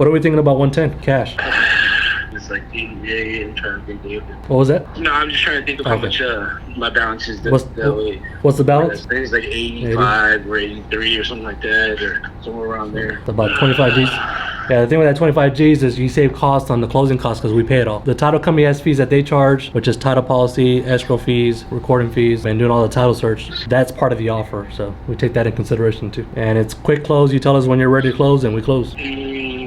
What are we thinking about 110 cash? It's like 88. I'm trying to think of it. What was that? No, I'm just trying to think of how much my balance is that way. What's the balance? I think it's like 85 or 83 or something like that, or somewhere around there. It's about 25 G's. Yeah, the thing with that 25 G's is you save costs on the closing costs because we pay it all. The title company has fees that they charge, which is title policy, escrow fees, recording fees, and doing all the title search. That's part of the offer, so we take that in consideration too. And it's quick close. You tell us when you're ready to close, and we close.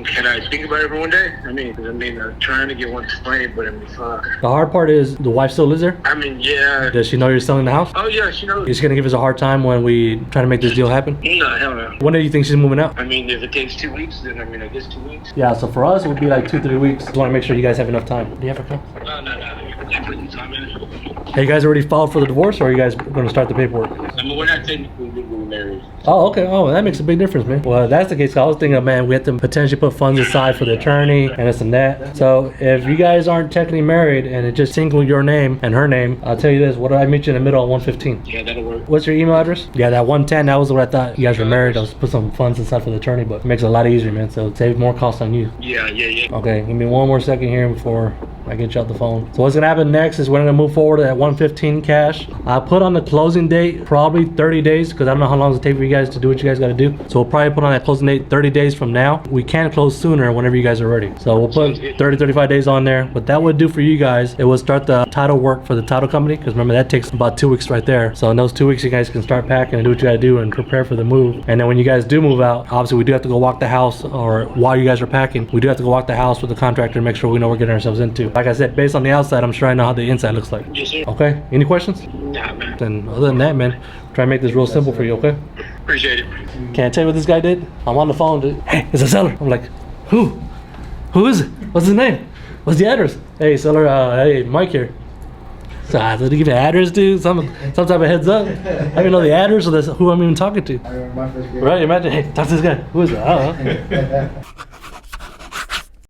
Can I think about it for one day? I mean, I'm trying to get one tonight, but I mean, fuck. The hard part is the wife still lives there? I mean, yeah. Does she know you're selling the house? Oh, yeah, she knows. Is she gonna give us a hard time when we try to make this deal happen? No, hell no. When do you think she's moving out? I mean, if it takes 2 weeks, then I mean, I guess 2 weeks. Yeah, so for us, it would be like 2-3 weeks. Just want to make sure you guys have enough time. Do you have a call? No. Definitely time in it. Hey, you guys already filed for the divorce, or are you guys going to start the paperwork? I mean, we're not technically legally married. Oh, okay. Oh, that makes a big difference, man. Well, if that's the case, I was thinking, man, we have to potentially put funds aside for the attorney and this and that. So if you guys aren't technically married and it just single your name and her name, I'll tell you this. What did I meet you in the middle at 115? Yeah, that'll work. What's your email address? Yeah, that 110, that was what I thought you guys were married. I was put some funds aside for the attorney, but it makes it a lot easier, man. So it saves more cost on you. Yeah. Okay, give me one more second here before I get you off the phone. So what's gonna happen next is we're gonna move forward at 115 cash. I put on the closing date probably 30 days because I don't know how long it's take for you guys to do what you guys gotta do. So we'll probably put on that closing date 30 days from now. We can close sooner whenever you guys are ready. So we'll put 35 days on there. What that would do for you guys, it would start the title work for the title company, because remember that takes about 2 weeks right there. So in those 2 weeks you guys can start packing and do what you gotta do and prepare for the move. And then when you guys do move out, obviously we do have to go walk the house, or while you guys are packing, we do have to go walk the house with the contractor and make sure we know what we're getting ourselves into. Like I said, based on the outside, I'm sure I know how the inside looks like. Yes, sir. Okay, any questions? Nah, man. Then other than that, man, try and make this real simple for you, okay? Appreciate it. Can I tell you what this guy did? I'm on the phone, dude. Hey, it's a seller. I'm like, who? Who is it? What's his name? What's the address? Hey, seller, hey, Mike here. So I had to give you the address, dude. Some type of heads up. I don't know the address or who I'm even talking to. I remember my first grade. Right, imagine, hey, talk to this guy. Who is it? I don't know.